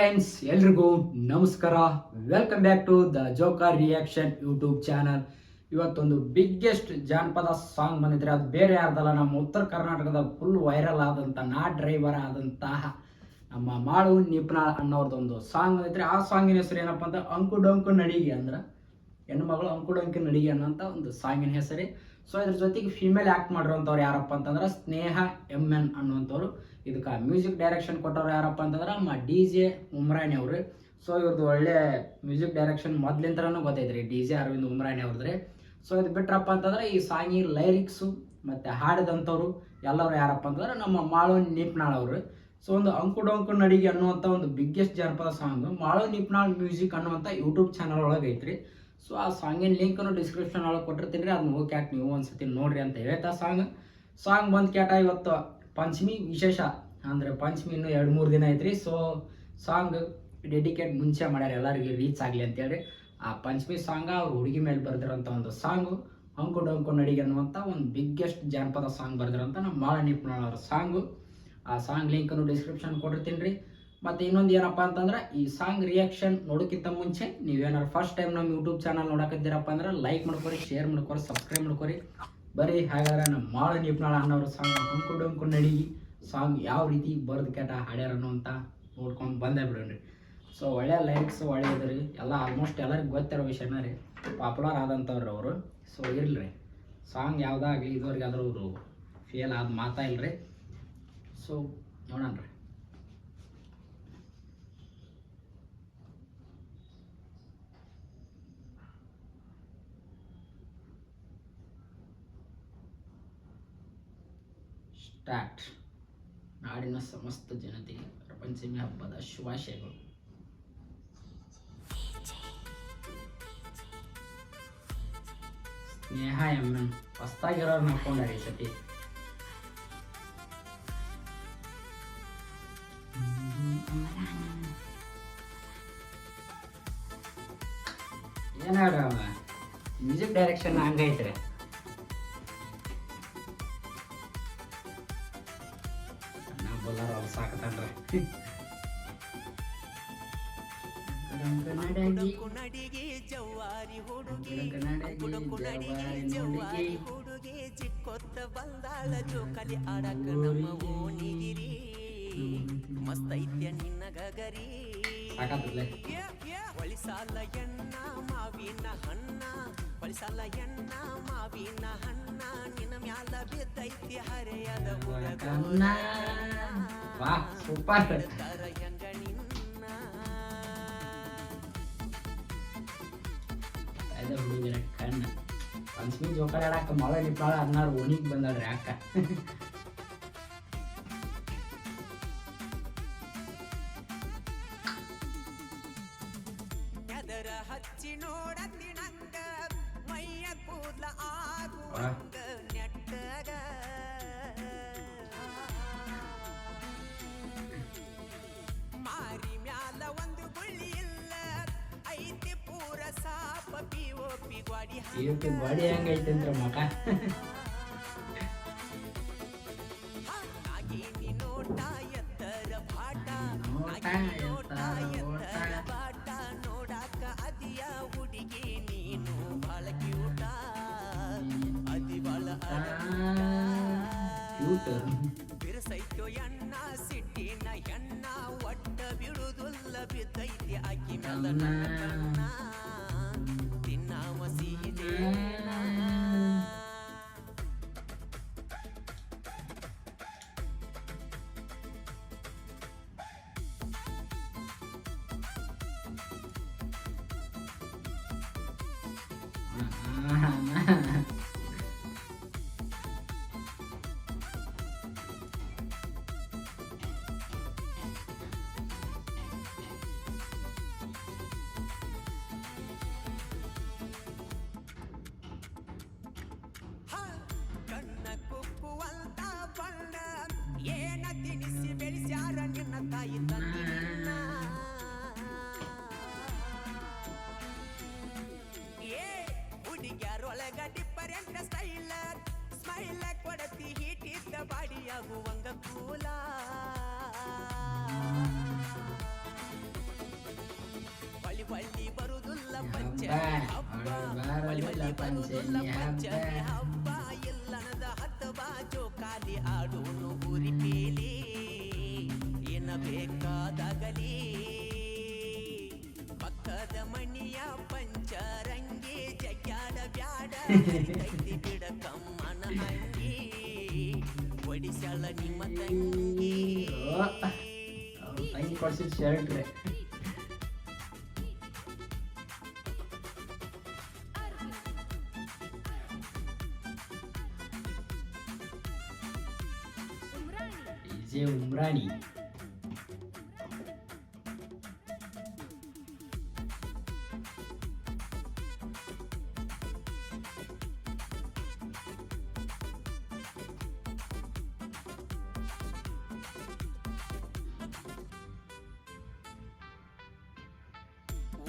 Friends, ಎಲ್ರಿಗೂ ನಮಸ್ಕಾರ. Welcome back to the Joker reaction YouTube channel. ಇವತ್ತೊಂದು ಬಿಗ್ಗೆಸ್ಟ್ ಜಾನಪದ ಸಾಂಗ್ ಬಂದಿದ್ರೆ ಅದು ಬೇರೆ ಯಾರ್ದಲ್ಲ, ನಮ್ಮ ಉತ್ತರ ಕರ್ನಾಟಕದ ಫುಲ್ ವೈರಲ್ ಆದಂಥ ಡ್ರೈವರ್ ಆದಂತಹ ನಮ್ಮ ಮಾಳು ನಿಪ್ನಾಳ್ ಅನ್ನೋರ್ದೊಂದು ಸಾಂಗ್ ಬಂದಿದ್ರೆ. ಆ ಸಾಂಗಿನ ಹೆಸರು ಏನಪ್ಪ ಅಂತ ಅಂಕು ಡೊಂಕು ನಡಿಗೆ ಅಂದ್ರೆ ಹೆಣ್ಮಗಳು ಅಂಕು ಡೊಂಕು ನಡಿಗೆ ಅನ್ನೋಂಥ ಒಂದು ಸಾಂಗಿನ ಹೆಸರೇ. ಸೊ ಇದ್ರ ಜೊತೆಗೆ ಫಿಮೇಲ್ ಆ್ಯಕ್ಟ್ ಮಾಡಿರೋಂಥವ್ರು ಯಾರಪ್ಪ ಅಂತಂದ್ರೆ ಸ್ನೇಹ ಎನ್ ಅನ್ನುವಂಥವ್ರು. ಇದಕ್ಕೆ ಮ್ಯೂಸಿಕ್ ಡೈರೆಕ್ಷನ್ ಕೊಟ್ಟವ್ರು ಯಾರಪ್ಪ ಅಂತಂದ್ರೆ ನಮ್ಮ DJ ಉಮ್ರಾಣಿ ಅವರು. ಸೊ ಇವ್ರದ್ದು ಒಳ್ಳೆ ಮ್ಯೂಸಿಕ್ ಡೈರೆಕ್ಷನ್ ಮೊದ್ಲಿಂತನೂ ಗೊತ್ತೈತ್ರಿ, DJ ಅರವಿಂದ್ ಉಮ್ರಾಣಿ ಅವ್ರದ್ರಿ. ಸೊ ಇದು ಬಿಟ್ರಪ್ಪ ಅಂತಂದ್ರೆ ಈ ಸಾಂಗಿನ ಲೈರಿಕ್ಸು ಮತ್ತು ಹಾಡಿದಂಥವ್ರು ಎಲ್ಲರೂ ಯಾರಪ್ಪ ಅಂತಂದ್ರೆ ನಮ್ಮ ಮಾಳು ನಿಪ್ನಾಳ್ ಅವರು. ಸೊ ಒಂದು ಅಂಕು ಡೊಂಕು ನಡಿಗೆ ಅನ್ನುವಂಥ ಒಂದು ಬಿಗ್ಗೆಸ್ಟ್ ಜಾನಪದ ಸಾಂಗ್ ಮಾಳು ನಿಪ್ನಾಳ್ ಮ್ಯೂಸಿಕ್ ಅನ್ನುವಂಥ ಯೂಟ್ಯೂಬ್ ಚಾನಲ್ ಒಳಗೆ ಐತ್ರಿ. ಸೊ ಆ ಸಾಂಗಿನ ಲಿಂಕನ್ನು ಡಿಸ್ಕ್ರಿಪ್ಷನ್ ಒಳಗೆ ಕೊಟ್ಟಿರ್ತೀನಿ ರೀ, ಅದನ್ನ ಹೋಗಿ ಕ್ಯಾಟ್ ನೀವು ಒಂದ್ಸತಿ ನೋಡ್ರಿ ಅಂತ ಹೇಳ್ತಾ ಸಾಂಗ್ ಬಂದು ಕ್ಯಾಟ ಇವತ್ತು ಪಂಚಮಿ ವಿಶೇಷ ಅಂದರೆ ಪಂಚಮಿ ಇನ್ನೂ 2-3 ದಿನ ಐತ್ರಿ. ಸೊ ಸಾಂಗ್ ಡೆಡಿಕೇಟ್ ಮುಂಚೆ ಮಾಡ್ಯಾರ ಎಲ್ಲರಿಗೂ ರೀಚ್ ಆಗಲಿ ಅಂತೇಳಿ. ಆ ಪಂಚಮಿ ಸಾಂಗ ಅವ್ರ ಹುಡುಗಿ ಮೇಲೆ ಬರೆದಿರೋಂಥ ಒಂದು ಸಾಂಗು ಅಂಕು ಡೊಂಕು ನಡಿಗೆ ಅನ್ನುವಂಥ ಒಂದು ಬಿಗ್ಗೆಸ್ಟ್ ಜಾನಪದ ಸಾಂಗ್ ಬರೆದಿರೋಂಥ ನಮ್ಮ ಮಾಳ ನಿಪ್ನಾಳ್ ಅವ್ರ ಸಾಂಗು. ಆ ಸಾಂಗ್ ಲಿಂಕನ್ನು ಡಿಸ್ಕ್ರಿಪ್ಷನ್ ಕೊಟ್ಟಿರ್ತೀನಿ ರೀ. ಮತ್ತು ಇನ್ನೊಂದು ಏನಪ್ಪ ಅಂತಂದ್ರೆ ಈ ಸಾಂಗ್ ರಿಯಾಕ್ಷನ್ ನೋಡೋಕ್ಕಿಂತ ಮುಂಚೆ ನೀವೇನಾರು ಫಸ್ಟ್ ಟೈಮ್ ನಮ್ಮ ಯೂಟ್ಯೂಬ್ ಚಾನಲ್ ನೋಡಕತ್ತೀರಪ್ಪ ಅಂದ್ರೆ ಲೈಕ್ ಮಾಡ್ಕೊರಿ, ಶೇರ್ ಮಾಡ್ಕೊರಿ, ಸಬ್ಸ್ಕ್ರೈಬ್ ಮಾಡ್ಕೊರಿ. ಬರೀ ಹಾಗಾದ್ರೆ ನಮ್ಮ ಮಾಳ ನಿಪ್ನಾಳ್ ಅನ್ನೋರ ಸಾಂಗ್ ಅಂಕು ಡೊಂಕು ನಡಿಗೆ ಸಾಂಗ್ ಯಾವ ರೀತಿ ಬರೆದು ಕೆಟ ಹಾಡ್ಯಾರ ಅನ್ನೋಂತ ನೋಡ್ಕೊಂಡು ಬಂದೇ ಬಿಡೋಣ್ರಿ. ಸೊ ಒಳ್ಳೆ ಲೈಕ್ಸ್ ಒಳ್ಳೆ ಇದ್ರಿ, ಎಲ್ಲ ಆಲ್ಮೋಸ್ಟ್ ಎಲ್ಲರಿಗೂ ಗೊತ್ತಿರೋ ವಿಷಯನ ರೀ, ಪಾಪ್ಯುಲರ್ ಆದಂಥವ್ರು ಅವರು. ಸೊ ಇರ್ಲಿ ಸಾಂಗ್ ಯಾವುದಾಗಲಿ ಇದುವರೆಗೆ ಆದರೂ ಅವರು ಫೇಲ್ ಆದ ಮಾತಾ ಇಲ್ರಿ. ಸೊ ನೋಡೋಣ ರೀ. ಸ್ಟಾರ್ಟ್. ನಾಡಿನ ಸಮಸ್ತ ಜನತೆಗೆ ಪ್ರಪಂಚಮಿ ಹಬ್ಬದ ಶುಭಾಶಯಗಳು. ಸ್ನೇಹ ಎಮ್ಮನ್ ಹೊಸ್ತಾಗಿರೋರು ನೋಡ್ಕೊಂಡಾರೆ ಈ ಸತಿ. ಏನಾರ ಮ್ಯೂಸಿಕ್ ಡೈರೆಕ್ಷನ್ ಹಂಗೈತ್ರಿ. ಸಾಕತ್ತನ್ರಿ ನಡಿಗೆ ಜವ್ವಾರಿ ಹುಡುಗಿ ಹುಡುಗಿ ಚಿಕ್ಕೊತ್ತ ಬಂದಾಳ ಜೋಕಲಿ ಆಡಕ ನಮ್ಮ ಓಣಿಗಿರಿ ಮಸ್ತೈತ್ಯ ನಿನ್ನ ಗಗರಿ ಒಳಿಸಾಲ ಎಣ್ಣ ಮಾವಿನ ಹಣ್ಣ ಒಳಿಸಾಲ ಎಣ್ಣ ಮಾವಿನ ಹಣ್ಣ ನಿನ್ನ ಮ್ಯಾಲ ಬಿದ್ದೈತಿ ಹರೆಯದ ಹುಡುಗನ ಹೆಂಗ ನಿನ್ನ ಹುಡುಗಿರ ಕಣ್ಣ ಪಂಚಮಿ ಜೋಕಾಲಿ ಆಡಾಕ ಮಾಳ ನಿಪ್ನಾಳ ಅನ್ನಾರು ಓಣಿಗೆ ಬಂದಾಳ್ರಿ ಅಕ್ಕ. ಎದರ ಹಚ್ಚಿ ನೋಡತ್ತಿ ನಂಗ ಮೈಯ ಕೂದ್ಲ ಆಗುವಂಗ ನೆಟ್ಟಗ ಮಾರಿ ಮ್ಯಾಲ ಒಂದು ಗುಳ್ಳಿ ಇಲ್ಲ ಐತಿ ಪೂರ ಸಾಪ ಪಿಒಪಿ ಗಾಡಿ ಗಾಡಿ ಹೆಂಗೈತೆ ಅಂದ್ರೆ ಮಗ ನಾಗಿನಿ ನೋಟ ಎತ್ತರ ಬಾಟ ನಾಗಿನಿ ನೋಟ ಎತ್ತರ ಬಾಟ ನೋಡಾಕ ಅದಿಯ ಹುಡುಗಿ ನೀನು ಬಾಳ ಕ್ಯೂಟ ಅದಿ ಬಾಳ ಬಿರುಸೈತು ಎಣ್ಣ ಸಿಟ್ಟಿನ ಎಣ್ಣ ಒಟ್ಟ ಬಿಡುದುಲ್ಲ ಬಿದ್ದೈತಿ ಅಕ್ಕಿ ಮ್ಯಾಲ ನನ್ನ ಕಣ್ಣ ತಿನ್ನ ಮಸೀದೆ ಕಣ್ಣ ಕುಕ್ಕುವಂತ ಬಣ್ಣ ಏನ ತಿನಿಸಿ ಬೆಳೆಸ್ಯಾರ ನಿನ್ನ ತಾಯಿ ತಂದಿ ನಿನ್ನ ಏ ಹುಡುಗ್ಯಾರೊಳಗ ಡಿಫರೆಂಟ್ ಸ್ಮೈಲ್ ಕೊಡತಿ ಹೀಟಿದ್ದ ಬಾಡಿಯಾಗುವಂಗ ಕೂಲ ಬಾರಲಿಲ್ಲ ಪಂಚಮಿ ಹಬ್ಬ. ಹಬ್ಬ ಎಲ್ಲನದ ಹತ್ತಬ ಜೋಕಾಲಿ ಆಡೋನು ಊರಿ ಪೇಲಿ ಏನ ಬೇಕಾದಾಗಲಿ ಪಕ್ಕದ ಮಣಿಯ ಪಂಚರಂಗಿ ಜಗ್ಯಾಡ ಬ್ಯಾಡ ಕೈತಿ ಬಿಡ ಕಮ್ಮನ ಅಂಗಿ ಒಡಿಸ್ಯಾಳ ನಿಮ್ಮ ತಂಗಿ ತಂಗಿ ಕೊಡ್ಸಿದ್ ಶರ್ಟ್ ರೀ. DJ ಉಮ್ರಾಣಿ.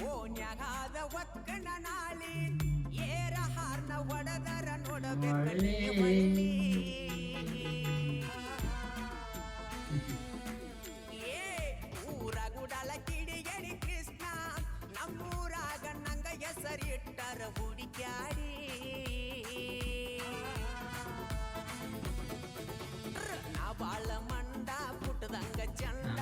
ಓನ್ಯಾಗಾದ ಒಕ್ಕಣ ನಾಳಿ ಏರ ಹಾರ್ನ ಒಡದರ ನೋಡಬೇಕು ಏ ಊರಾಗುಡಲ ಕಿಡಿಗೇಡಿ ಕೃಷ್ಣ ನಮ್ಮೂರಾಗ ನಂಗ ಹೆಸರಿಟ್ಟರ ಹುಡುಕ್ಯಾಡಿ ನಾ ಬಾಳ ಮಂಡ ಪುಟ್ಟದಂಗ ಚಂಡ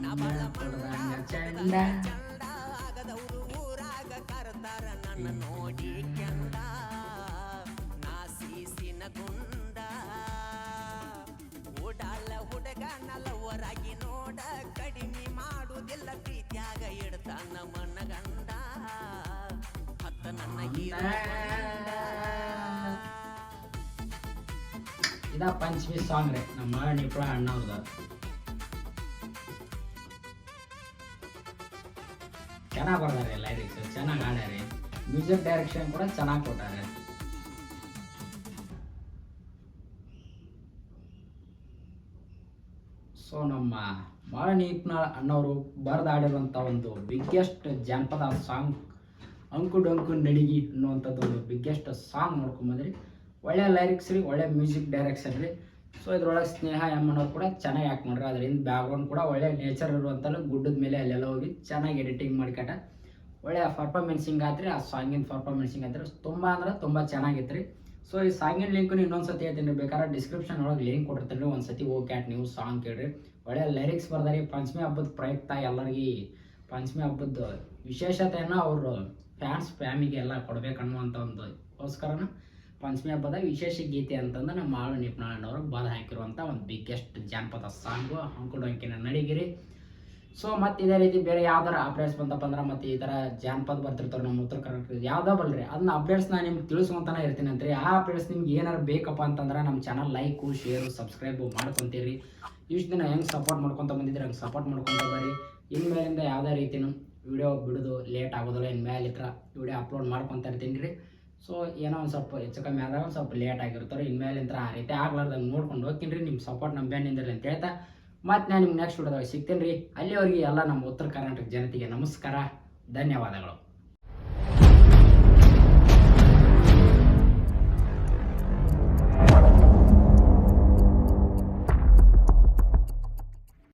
ನಾ ಬಾಳ ಮಂಡ ಚಂಡ. ಚಂಡ ಆಗದವ್ರು ಊರಾಗ ಕರ್ತಾರ ನನ್ನ ನೋಡಿ ಕೆಂಡ ನಾ ಸೀಸಿನ ಗುಂಡ ಓಡಾಳ ಹುಡುಗ ನಲವರಾಗಿ ನೋಡ ಕಡಿಮೆ ಮಾಡುವುದಿಲ್ಲ ಪ್ರೀತ್ಯಾಗ ಇಡ್ತಾನ ಮನಗಂಡ ಹತ್ತ ನನ್ನ ಹೀರೋ ಇದ ಪಂಚಮಿ ಸಾಂಗ್ ರೀ ನಮ್ಮ ನಿಪ್ಳ ಅಣ್ಣವ್ರದ. ಚೆನ್ನಾಗಿ ಬರ್ದಾರೆ ಲೈರಿಕ್ಸ್, ಚೆನ್ನಾಗಿ ಹಾಡ್ಯಾರೆ, ಮ್ಯೂಸಿಕ್ ಡೈರೆಕ್ಷನ್ ಕೂಡ ಚೆನ್ನಾಗಿ ಕೊಟ್ಟಾರೆ. ಸೊ ನಮ್ಮ ಮಾಳನೀಪ್ನಾಳ್ ಅಣ್ಣವರು ಬರೆದಾಡಿರುವಂಥ ಒಂದು ಬಿಗ್ಗೆಸ್ಟ್ ಜಾನಪದ ಸಾಂಗ್ ಅಂಕು ಡೊಂಕು ನಡಿಗಿ ಅನ್ನುವಂಥದ್ದು ಒಂದು ಬಿಗ್ಗೆಸ್ಟ್ ಸಾಂಗ್ ನೋಡ್ಕೊಂಬಂದ್ರಿ. ಒಳ್ಳೆ ಲೈರಿಕ್ಸ್ ರೀ, ಒಳ್ಳೆ ಮ್ಯೂಸಿಕ್ ಡೈರೆಕ್ಷನ್ ರೀ. ಸೊ ಇದ್ರೊಳಗೆ ಸ್ನೇಹ ಎಮ್ಮನವ್ರು ಕೂಡ ಚೆನ್ನಾಗಿ ಆ್ಯಕ್ಟ್ ಮಾಡ್ರಿ. ಅದರಿಂದ ಬ್ಯಾಕ್ಗ್ರೌಂಡ್ ಕೂಡ ಒಳ್ಳೆ ನೇಚರ್ ಇರುವಂಥಲ್ಲ, ಗುಡ್ಡದ ಮೇಲೆ ಅಲ್ಲೆಲ್ಲ ಹೋಗಿ ಚೆನ್ನಾಗಿ ಎಡಿಟಿಂಗ್ ಮಾಡ್ಕೊಟ ಒಳ್ಳೆ ಪರ್ಫಾರ್ಮೆನ್ಸಿಂಗ್ ಆತ್ರಿ. ಆ ಸಾಂಗಿನ ಪರ್ಫಾರ್ಮೆನ್ಸಿಂಗ್ ಆತ್ರಿ ತುಂಬ ಅಂದ್ರೆ ತುಂಬ ಚೆನ್ನಾಗಿತ್ತು ರೀ. ಸೊ ಈ ಸಾಂಗಿನ ಲಿಂಕ್ನು ಇನ್ನೊಂದು ಸತಿ ಹೇಳ್ತೀನಿ, ಬೇಕಾದ್ರೆ ಡಿಸ್ಕ್ರಿಪ್ಷನ್ ಒಳಗೆ ಲಿಂಕ್ ಕೊಟ್ಟಿರ್ತೀನಿ, ಒಂದು ಸತಿ ಹೋಗಿ ಕ್ಯಾಟ್ ನೀವು ಸಾಂಗ್ ಕೇಳ್ರಿ. ಒಳ್ಳೆ ಲೈರಿಕ್ಸ್ ಬರ್ದಾರಿ. ಪಂಚಮಿ ಹಬ್ಬದ ಪ್ರಯುಕ್ತ ಎಲ್ಲರಿಗೆ ಪಂಚಮಿ ಹಬ್ಬದ ವಿಶೇಷತೆಯನ್ನು ಅವರು ಫ್ಯಾನ್ಸ್ ಫ್ಯಾಮಿಗೆ ಎಲ್ಲ ಕೊಡ್ಬೇಕನ್ನುವಂಥ ಒಂದು ಗೋಸ್ಕರನ ಪಂಚಮಿ ಹಬ್ಬದ ವಿಶೇಷ ಗೀತೆ ಅಂತಂದು ನಮ್ಮ ಮಾಳು ನಿಪ್ನಾಳ್ ಬದ ಹಾಕಿರುವಂಥ ಒಂದು ಬಿಗ್ಗೆಸ್ಟ್ ಜಾನಪದ ಸಾಂಗು ಅಂಕುಡೊಂಕಿನ ನಡಿಗಿರಿ. ಸೊ ಮತ್ತು ಇದೇ ರೀತಿ ಬೇರೆ ಯಾವ್ದಾರ ಅಪ್ಡೇಟ್ಸ್ ಬಂತಪ್ಪ ಅಂದ್ರೆ ಮತ್ತು ಈ ಥರ ಜಾನಪದ ಬರ್ತಿರ್ತಾರೆ ನಮ್ಮ ಉತ್ತರ ಕರ್ನಾಟಕದ ಯಾವ್ದೋ ಬಲ್ರಿ ಅದನ್ನ ಅಪ್ಡೇಟ್ಸ್ ನಾನು ನಿಮ್ಗೆ ತಿಳಿಸ್ಕೊಂತಾನೆ ಇರ್ತೀನಿ ಅಂತ್ರಿ. ಆ ಅಪ್ಡೇಟ್ಸ್ ನಿಮ್ಗೆ ಏನಾರು ಬೇಕಪ್ಪ ಅಂತಂದ್ರೆ ನಮ್ಮ ಚಾನಲ್ ಲೈಕು ಶೇರು ಸಬ್ಸ್ಕ್ರೈಬು ಮಾಡ್ಕೊತೀರಿ. ಇಷ್ಟು ದಿನ ಹೆಂಗೆ ಸಪೋರ್ಟ್ ಮಾಡ್ಕೊತ ಬಂದಿದ್ರೆ ಹಂಗೆ ಸಪೋರ್ಟ್ ಮಾಡ್ಕೊತ ಬರ್ರಿ. ಇನ್ಮೇಲಿಂದ ಯಾವುದೇ ರೀತಿಯೂ ವಿಡಿಯೋ ಬಿಡೋದು ಲೇಟ್ ಆಗೋದಿಲ್ಲ. ಇನ್ಮೇಲೆ ಈ ಥರ ವಿಡಿಯೋ ಅಪ್ಲೋಡ್ ಮಾಡ್ಕೊತ ಇರ್ತೀನಿ ರೀ. ಸೊ ಏನೋ ಒಂದು ಸ್ವಲ್ಪ ಹೆಚ್ಚು ಕಮ್ಮಿ ಆದಾಗ ಒಂದು ಸ್ವಲ್ಪ ಲೇಟ್ ಆಗಿರ್ತಾರೆ. ಇನ್ಮೇಲಿಂದ ಆ ರೀತಿ ಆಗ್ಲಾರ್ದಂಗೆ ನೋಡ್ಕೊಂಡು ಹೋಗ್ತೀನಿ ರೀ. ನಿಮ್ಮ ಸಪೋರ್ಟ್ ನಮ್ಮ ಬೆನ್ನಿಂದಿರಲಿ ಅಂತ ಹೇಳ್ತಾ ಮತ್ತು ನಾನು ನಿಮ್ಗೆ ನೆಕ್ಸ್ಟ್ ವಿಡಿಯೋದಾಗ ಸಿಗ್ತೀನಿ ರೀ. ಅಲ್ಲಿವರೆಗೆ ಎಲ್ಲ ನಮ್ಮ ಉತ್ತರ ಕರ್ನಾಟಕ ಜನತೆಗೆ ನಮಸ್ಕಾರ, ಧನ್ಯವಾದಗಳು.